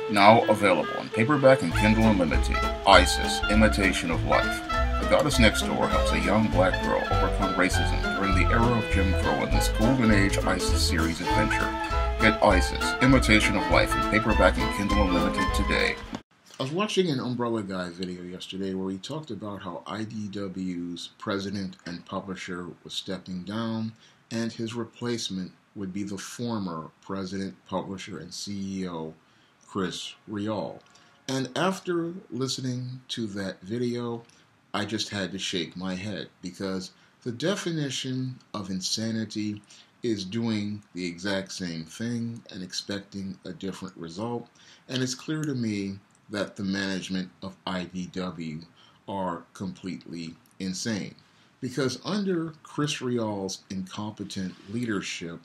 Now available in paperback and Kindle Unlimited, Isis, Imitation of Life. The Goddess Next Door helps a young black girl overcome racism during the era of Jim Crow in this Golden Age Isis series adventure. Get Isis, Imitation of Life in paperback and Kindle Unlimited today. I was watching an Umbrella Guy video yesterday where he talked about how IDW's president and publisher was stepping down and his replacement would be the former president, publisher, and CEO, Chris Ryall. And after listening to that video, I just had to shake my head because the definition of insanity is doing the exact same thing and expecting a different result. And it's clear to me that the management of IDW are completely insane. Because under Chris Ryall's incompetent leadership,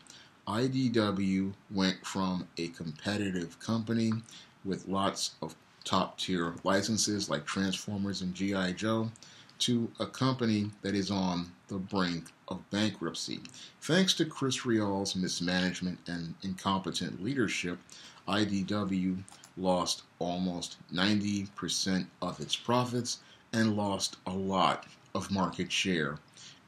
IDW went from a competitive company with lots of top-tier licenses like Transformers and G.I. Joe to a company that is on the brink of bankruptcy. Thanks to Chris Ryall's mismanagement and incompetent leadership, IDW lost almost 90% of its profits and lost a lot of market share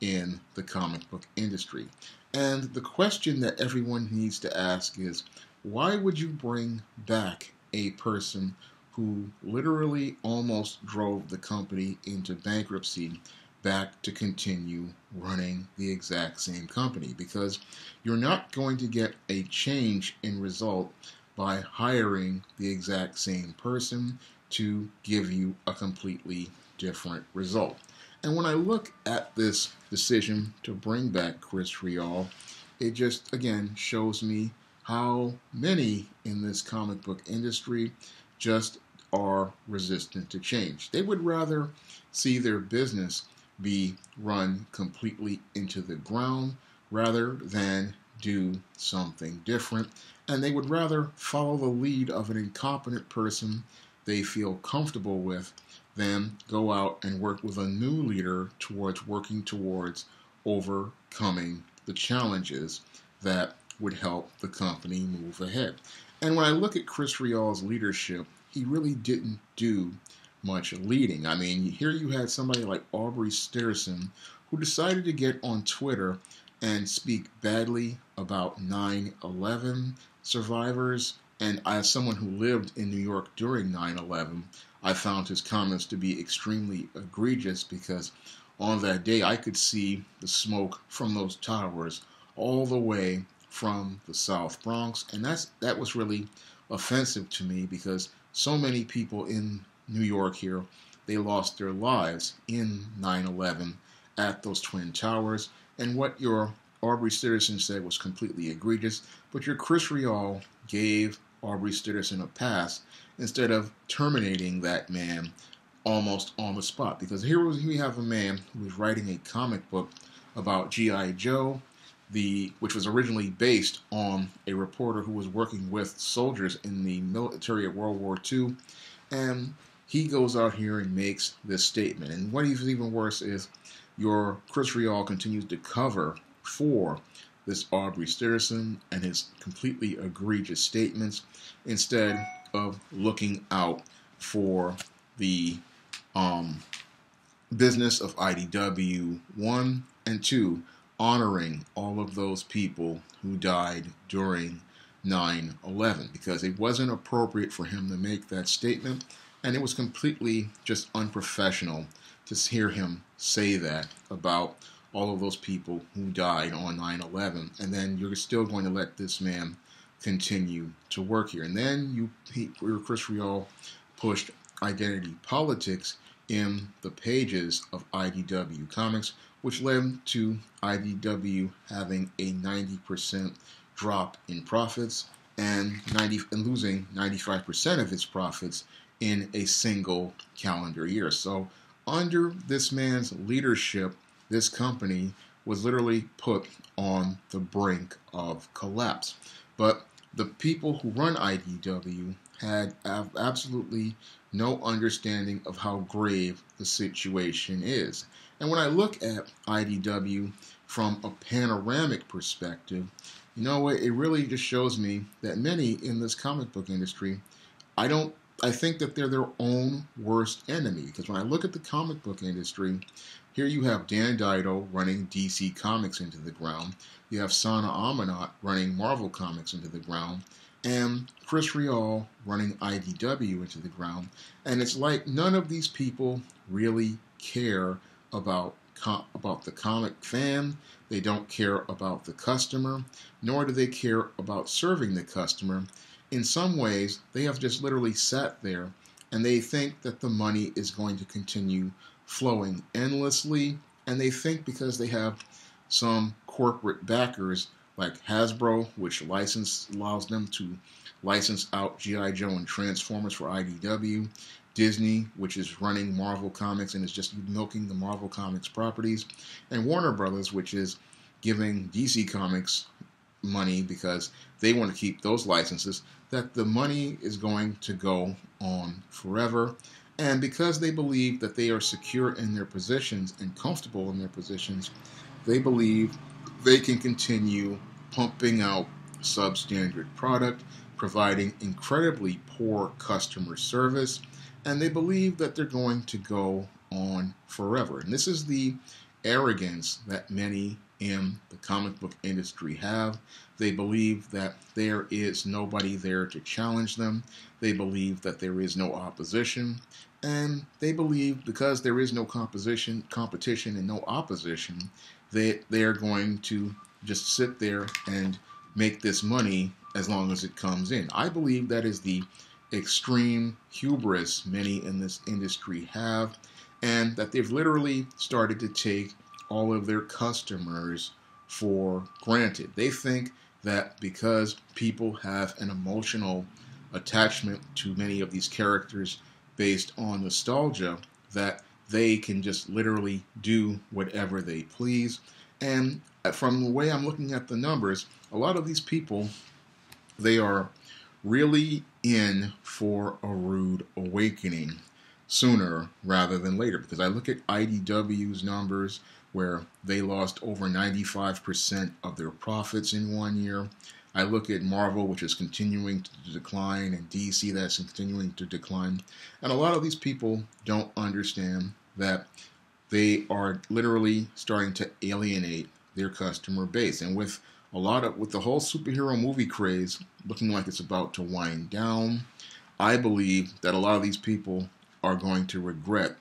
in the comic book industry. And the question that everyone needs to ask is, why would you bring back a person who literally almost drove the company into bankruptcy back to continue running the exact same company? Because you're not going to get a change in result by hiring the exact same person to give you a completely different result. And when I look at this decision to bring back Chris Ryall, it just, again, shows me how many in this comic book industry just are resistant to change. They would rather see their business be run completely into the ground rather than do something different. And they would rather follow the lead of an incompetent person they feel comfortable with than go out and work with a new leader working towards overcoming the challenges that would help the company move ahead. And when I look at Chris Ryall's leadership, he really didn't do much leading. I mean, here you had somebody like Aubrey Stinson who decided to get on Twitter and speak badly about 9/11 survivors. And as someone who lived in New York during 9/11, I found his comments to be extremely egregious because on that day I could see the smoke from those towers all the way from the South Bronx. And that was really offensive to me because so many people in New York here, they lost their lives in 9/11 at those Twin Towers. And what your Aubrey Stinson said was completely egregious, but your Chris Ryall gave Aubrey Stinson a pass instead of terminating that man almost on the spot. Because here we have a man who was writing a comic book about G.I. Joe, which was originally based on a reporter who was working with soldiers in the military of World War II, and he goes out here and makes this statement. And what is even worse is your Chris Ryall continues to cover for this Aubrey Stinson and his completely egregious statements instead of looking out for the business of IDW, 1, and 2, honoring all of those people who died during 9/11, because it wasn't appropriate for him to make that statement, and it was completely just unprofessional to hear him say that about all of those people who died on 9/11, and then you're still going to let this man continue to work here. And then Chris Ryall pushed identity politics in the pages of IDW Comics, which led to IDW having a 90% drop in profits and losing 95% of its profits in a single calendar year. So under this man's leadership, this company was literally put on the brink of collapse. But the people who run IDW had absolutely no understanding of how grave the situation is. And when I look at IDW from a panoramic perspective, you know what, it really just shows me that many in this comic book industry I think that they're their own worst enemy, because when I look at the comic book industry, here you have Dan Dido running DC Comics into the ground. You have Sana Amanat running Marvel Comics into the ground, and Chris Ryall running IDW into the ground. And it's like none of these people really care about the comic fan. They don't care about the customer, nor do they care about serving the customer. In some ways, they have just literally sat there and they think that the money is going to continue flowing endlessly, and they think because they have some corporate backers like Hasbro, which allows them to license out G.I. Joe and Transformers for IDW, Disney, which is running Marvel Comics and is just milking the Marvel Comics properties, and Warner Brothers, which is giving DC Comics money because they want to keep those licenses, that the money is going to go on forever. And because they believe that they are secure in their positions and comfortable in their positions, they believe they can continue pumping out substandard product, providing incredibly poor customer service, and they believe that they're going to go on forever. And this is the arrogance that many in the comic book industry have. They believe that there is nobody there to challenge them. They believe that there is no opposition. And they believe because there is no competition and no opposition, they are going to just sit there and make this money as long as it comes in. I believe that is the extreme hubris many in this industry have, and that they've literally started to take all of their customers for granted. They think that because people have an emotional attachment to many of these characters based on nostalgia, that they can just literally do whatever they please. And from the way I'm looking at the numbers, a lot of these people, they are really in for a rude awakening sooner rather than later. Because I look at IDW's numbers where they lost over 95% of their profits in 1 year. I look at Marvel, which is continuing to decline, and DC that's continuing to decline. And a lot of these people don't understand that they are literally starting to alienate their customer base. And with the whole superhero movie craze looking like it's about to wind down, I believe that a lot of these people are going to regret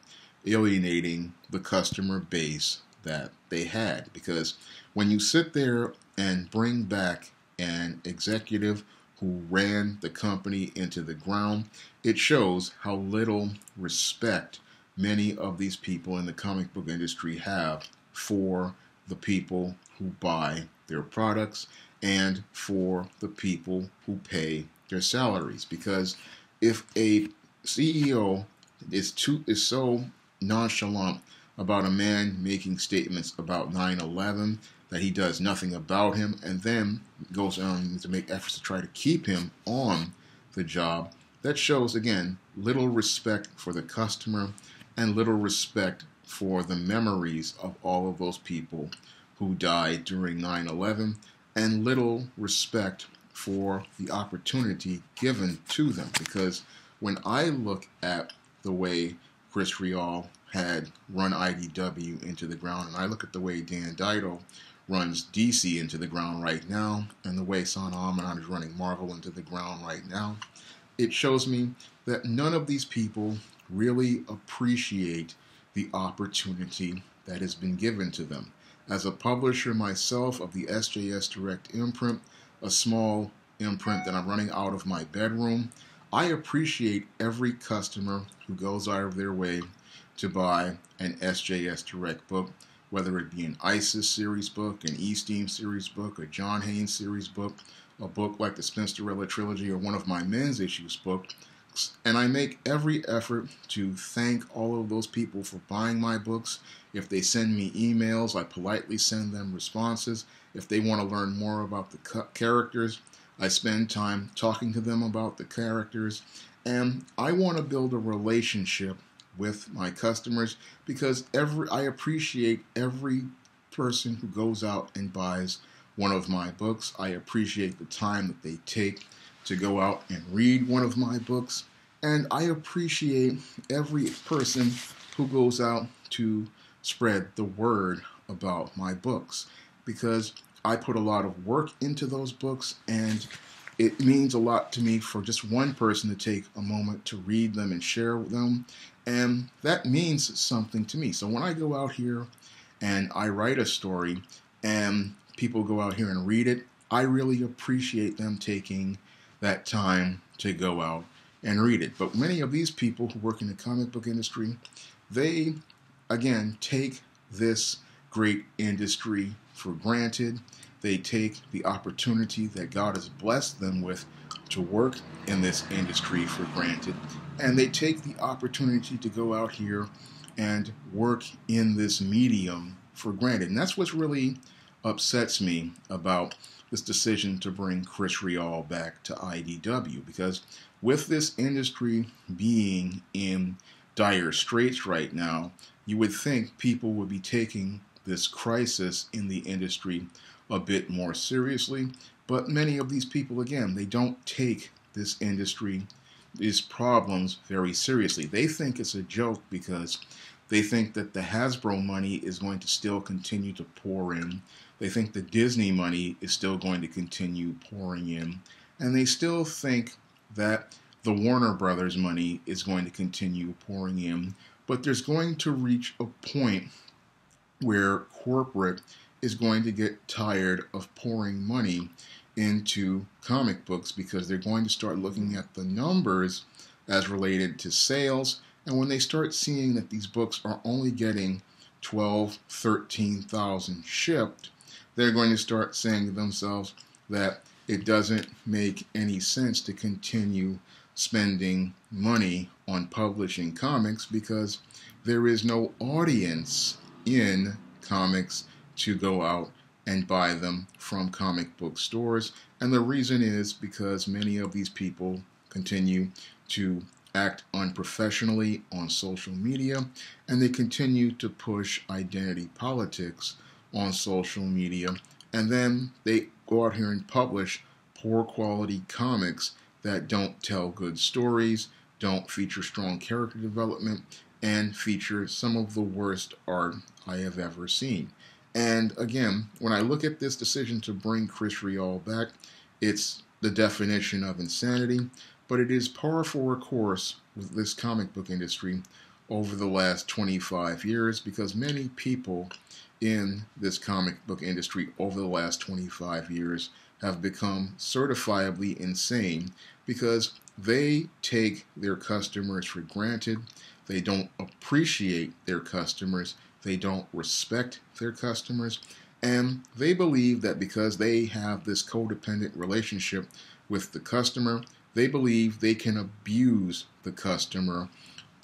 alienating the customer base that they had. Because when you sit there and bring back an executive who ran the company into the ground, it shows how little respect many of these people in the comic book industry have for the people who buy their products and for the people who pay their salaries. Because if a CEO is so nonchalant about a man making statements about 9/11 that he does nothing about him, and then goes on to make efforts to try to keep him on the job, that shows, again, little respect for the customer and little respect for the memories of all of those people who died during 9/11, and little respect for the opportunity given to them. Because when I look at the way Chris Ryall had run IDW into the ground, and I look at the way Dan Dido runs DC into the ground right now, and the way Sana Amanat is running Marvel into the ground right now, it shows me that none of these people really appreciate the opportunity that has been given to them. As a publisher myself of the SJS Direct imprint, a small imprint that I'm running out of my bedroom, I appreciate every customer who goes out of their way to buy an SJS Direct book, whether it be an ISIS series book, an E-Steam series book, a John Haynes series book, a book like the Spinsterella Trilogy, or one of my men's issues books. And I make every effort to thank all of those people for buying my books. If they send me emails, I politely send them responses. If they want to learn more about the characters, I spend time talking to them about the characters. And I want to build a relationship with my customers, because I appreciate every person who goes out and buys one of my books. I appreciate the time that they take to go out and read one of my books. And I appreciate every person who goes out to spread the word about my books, because I put a lot of work into those books, and it means a lot to me for just one person to take a moment to read them and share them, and that means something to me. So when I go out here and I write a story and people go out here and read it, I really appreciate them taking that time to go out and read it. But many of these people who work in the comic book industry, they, again, take this great industry for granted. They take the opportunity that God has blessed them with to work in this industry for granted. And they take the opportunity to go out here and work in this medium for granted. And that's what really upsets me about this decision to bring Chris Ryall back to IDW, because with this industry being in dire straits right now, you would think people would be taking this crisis in the industry a bit more seriously. But many of these people, again, they don't take this industry, these problems, very seriously. They think it's a joke because they think that the Hasbro money is going to still continue to pour in. They think the Disney money is still going to continue pouring in. And they still think that the Warner Brothers money is going to continue pouring in. But there's going to reach a point where corporate is going to get tired of pouring money into comic books, because they're going to start looking at the numbers as related to sales. And when they start seeing that these books are only getting 12, 13,000 shipped, they're going to start saying to themselves that it doesn't make any sense to continue spending money on publishing comics, because there is no audience in comics to go out and buy them from comic book stores. And the reason is because many of these people continue to act unprofessionally on social media, and they continue to push identity politics on social media, and then they go out here and publish poor quality comics that don't tell good stories, don't feature strong character development, and feature some of the worst art I have ever seen. And again, when I look at this decision to bring Chris Ryall back, it's the definition of insanity, but it is par for a course with this comic book industry over the last 25 years, because many people in this comic book industry over the last 25 years have become certifiably insane, because they take their customers for granted. They don't appreciate their customers. They don't respect their customers. And they believe that because they have this codependent relationship with the customer, they believe they can abuse the customer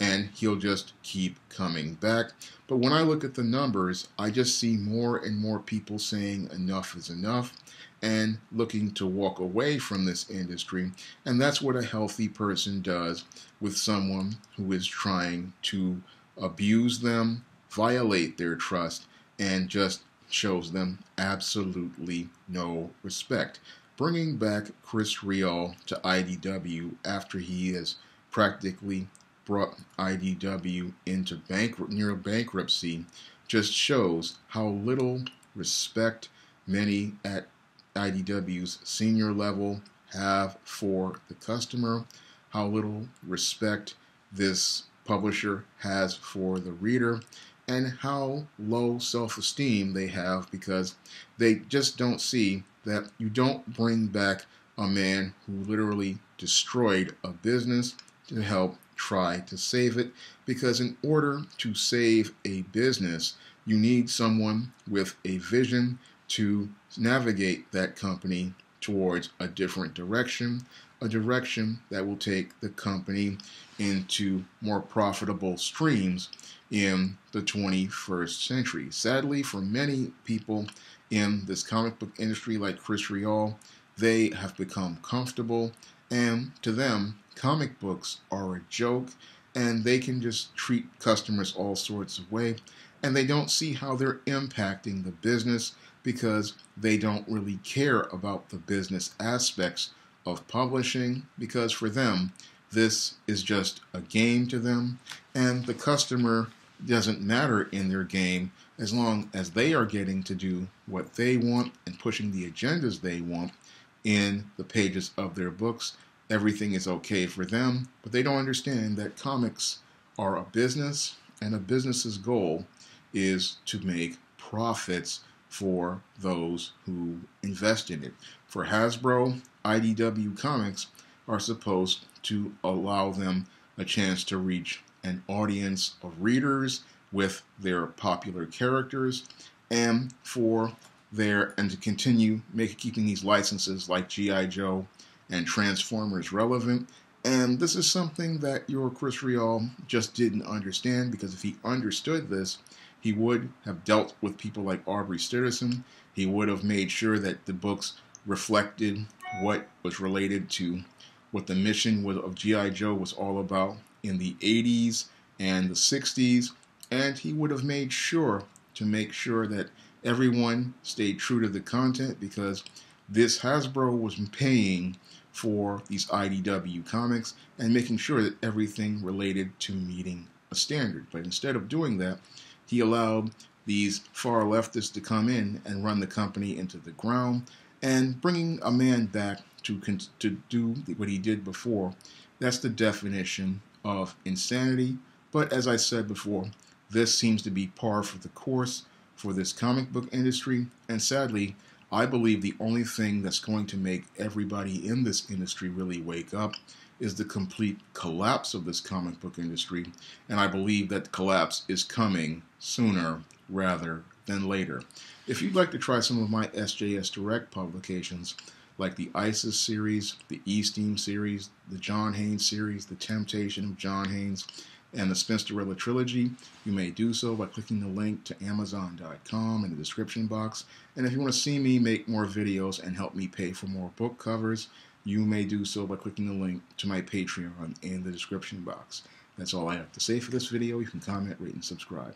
and he'll just keep coming back. But when I look at the numbers, I just see more and more people saying enough is enough and looking to walk away from this industry. And that's what a healthy person does with someone who is trying to abuse them, violate their trust, and just shows them absolutely no respect. Bringing back Chris Ryall to IDW after he has practically brought IDW into near bankruptcy just shows how little respect many at IDW's senior level have for the customer, how little respect this publisher has for the reader, and how low self-esteem they have, because they just don't see that you don't bring back a man who literally destroyed a business to help try to save it, because in order to save a business, you need someone with a vision to navigate that company towards a different direction, a direction that will take the company into more profitable streams in the 21st century. Sadly, for many people in this comic book industry like Chris Ryall, they have become comfortable, and to them, comic books are a joke, and they can just treat customers all sorts of ways, and they don't see how they're impacting the business, because they don't really care about the business aspects of publishing, because for them, This is just a game to them, and the customer doesn't matter in their game as long as they are getting to do what they want and pushing the agendas they want in the pages of their books. Everything is okay for them, but they don't understand that comics are a business, and a business's goal is to make profits for those who invest in it. For Hasbro, IDW comics are supposed to allow them a chance to reach an audience of readers with their popular characters, and to continue keeping these licenses like G.I. Joe and Transformers relevant. And this is something that your Chris Ryall just didn't understand, because if he understood this, he would have dealt with people like Aubrey Sitterson. He would have made sure that the books reflected what was related to what the mission of G.I. Joe was all about in the 80s and the 60s, and he would have made sure that everyone stayed true to the content, because this Hasbro was paying for these IDW comics and making sure that everything related to meeting a standard. But instead of doing that, he allowed these far leftists to come in and run the company into the ground, and bringing a man back to do what he did before. That's the definition of insanity. But as I said before, this seems to be par for the course for this comic book industry, and sadly, I believe the only thing that's going to make everybody in this industry really wake up is the complete collapse of this comic book industry, and I believe that collapse is coming sooner rather than later. If you'd like to try some of my SJS Direct publications, like the ISIS series, the E-Steam series, the John Haynes series, The Temptation of John Haynes, and the Spinsterella trilogy, you may do so by clicking the link to Amazon.com in the description box. And if you want to see me make more videos and help me pay for more book covers, you may do so by clicking the link to my Patreon in the description box. That's all I have to say for this video. You can comment, rate, and subscribe.